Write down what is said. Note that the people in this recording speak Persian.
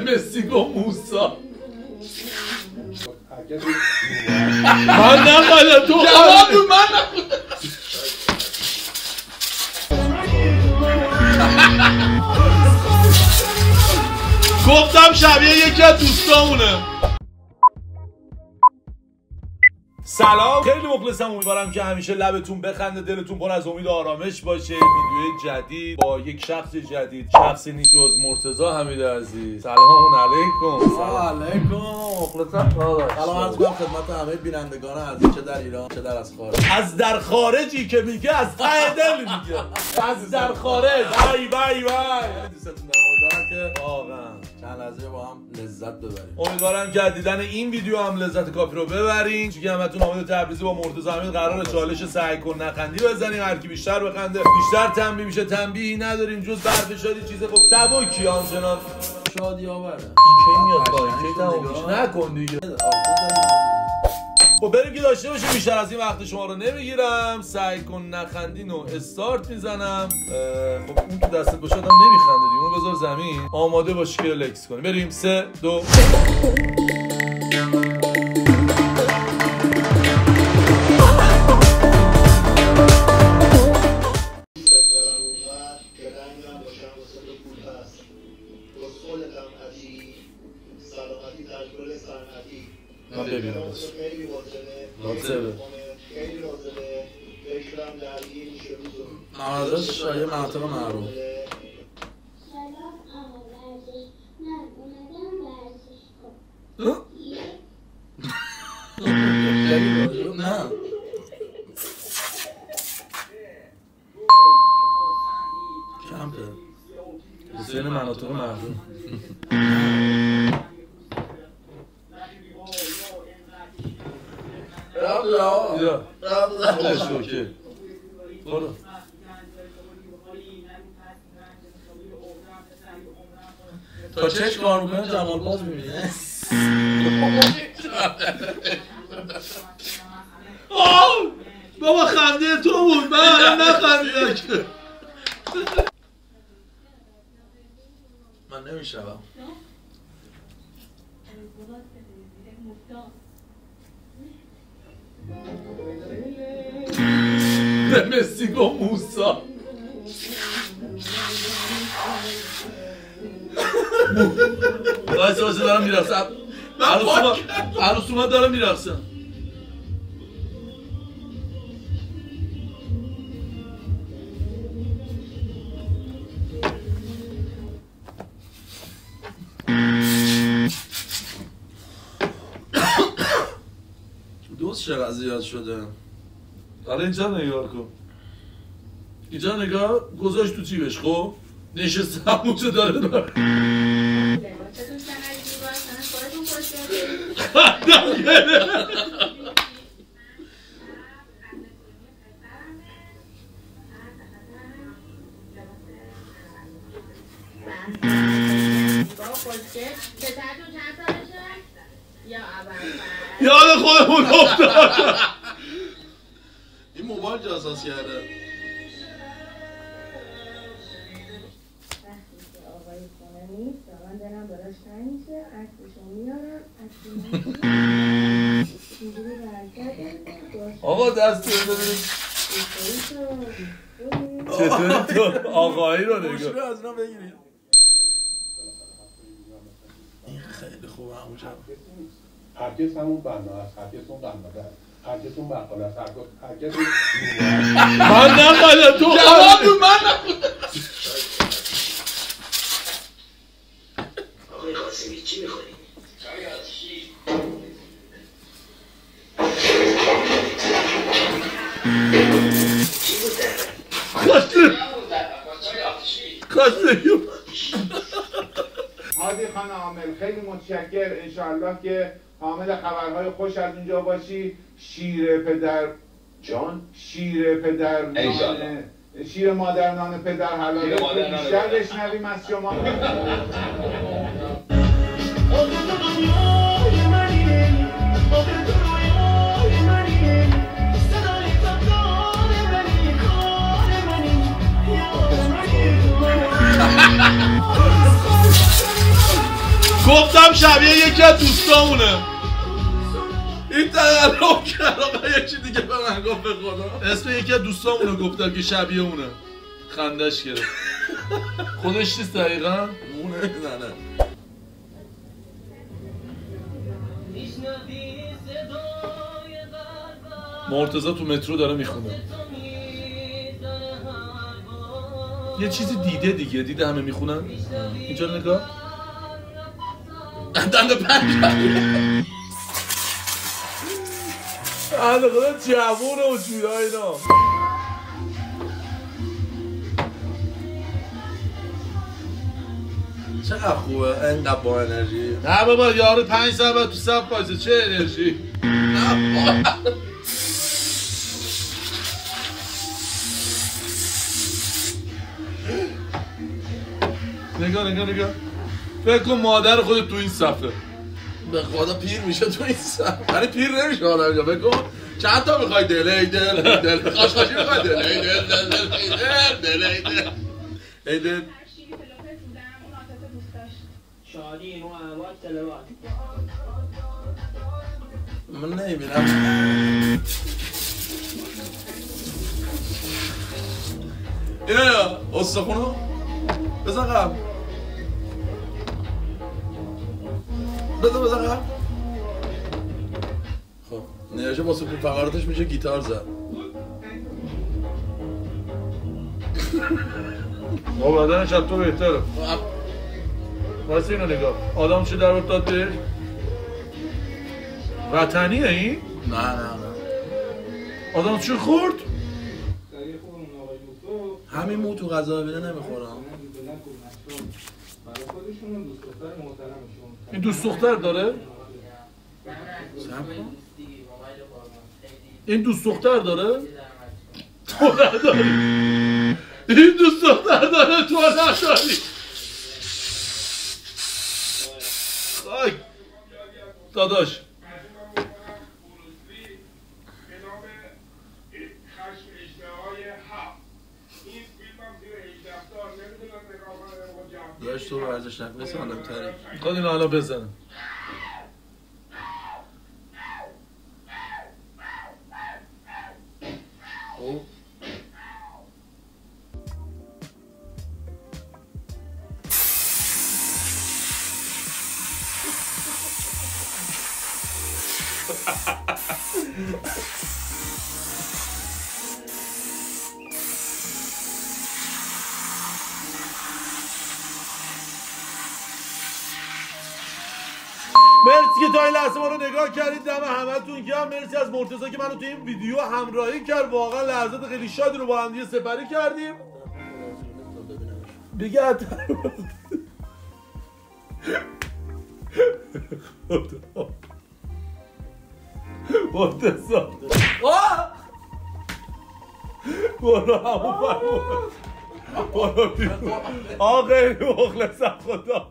مکسیکو موسا من نقل تو جواب من گفتم شبیه یکی از دوستامونه. سلام، خیلی مخلصم، امیدوارم که همیشه لبتون بخنده، دلتون پر از امید و آرامش باشه. ویدیو جدید با یک شخص جدید، شخصی نیست جز مرتضی حمید عزیز. سلام علیکم. سلام علیکم، مخلصم. سلام عرض می‌کنم خدمت همه بینندگان عزیز، چه در ایران چه در خارج. از در خارجی که میگه از ته دل میگه. از در خارج. وای وای وای. دوستتون دارم، امیدوارم که واقعا چند لحظه با هم لذت ببریم. امیدوارم که دیدن این ویدیو هم لذت کافی رو ببرین. چون همتون حامد تبریزی با مرتضی حمید قرار چالش سعی کن نخندی بزنیم. هر کی بیشتر بخنده بیشتر تنبیه میشه. تنبیهی نداریم جز برف شادی، چیز خب سبکی آنچنان شادی آوره. کی میاد پایین کی تمومش نکن دیگه. خب بریم که داشته باشیم. بیشتر از این وقت شما رو نمیگیرم. سعی کن نخندین و استارت میزنم. خب اون تو دستت باشه آدم نمیخنده دیگه. اون بذار زمین. آماده باشی که لکس کنیم. بریم 3 2 من ببینم خیلی لازمه فکرم درگیر میشه نمازش یه مناطق معروف. نه کمپه حسین مناطق معروف. یا اوکی برو. تا چش کار میکنه جمال باز میبینه. بابا خنده تو بود، من نخندیدم که. من نمیشنوم. مکسیکو موسا واسه دارم میرقصم. عروس اومد دارم میرقصم. دوست چقدر زیاد شده. آره اینجا نگاه کن. اینجا نگاه گذاشت تو جیبش. خب نشسته همونجا داره یاد خودمون افتاد. این موبایل جاساز کرده. من دلم براش تنگ میشه، عکسشو میارم، آقا دست بزنید. چطوری تو آقایی رو نگاه گوشی رو از اینا بگیرید. این خیلی خوبه همونجا. هرگز همون بنا است، هرگز اون قنباده است، هرگز اون بقاله است، هرگز من نقل تو جواب من آقای قاسمی چی میخوری؟ هادی خانم عامل خیلی متشکر. انشاءالله که حامل خبرهای خوش از اونجا باشی. شیر پدر جان، شیر پدر نان، شیر مادر نان پدر حلاله. بیشتر بشنویم از شما. گفتم شبیه یکی از دوستامونه. این تقلب کرد آقا یکی دیگه به من گفت به خدا اسم یکی از دوستامونه گفتم که شبیه اونه. خندش گرفت. خودش نیست دقیقا؟ مونه نه. مرتضی تو مترو داره میخونه. یه چیزی دیده همه میخونن. اینجا نگاه. دنده پنج خدا جوونه و جویا اینا. چقدر خوبه اینقدر با انرژی. نه بابا یارو 5 ساعت تو صف بایسته چه انرژی. نگاه فکر کن مادر خودت تو این صفه. به خدا پیر میشه تو این صف. یعنی پیر نمیشه آدم جا. فکر کن چند تا میخوای دل خاشخاشی میخوای دل شادی اینو احوال تلوان من نمیبینم. اینا یا استخونو بزن قبل. بزن قبل. خب نیاشه واسه فقراتش میشه گیتار زد. با بدنش از تو بهتره. واسه اینو نگاه آدم چه در داد بهش؟ وطنیه این؟ نه آدم چه خورد؟ همین مو تو غذا ببینه نمیخورم. این دوست دختر داره؟ این دوست دختر داره؟ تو نداری. این دوست دختر داره تو نداری. خاک داداش داشت تو ورزش نکنی سالم تری. خود اینو حالا بزنم. مرسی که تا این لحظه ما رو نگاه کردید. دم همتون گرم. مرسی از مرتضی که منو تو این ویدیو همراهی کرد. واقعا لحظات خیلی شادی رو با هم دیگه سپری کردیم. بگه مرتضی برو همون برو آقا خیلی مخلصم. خدا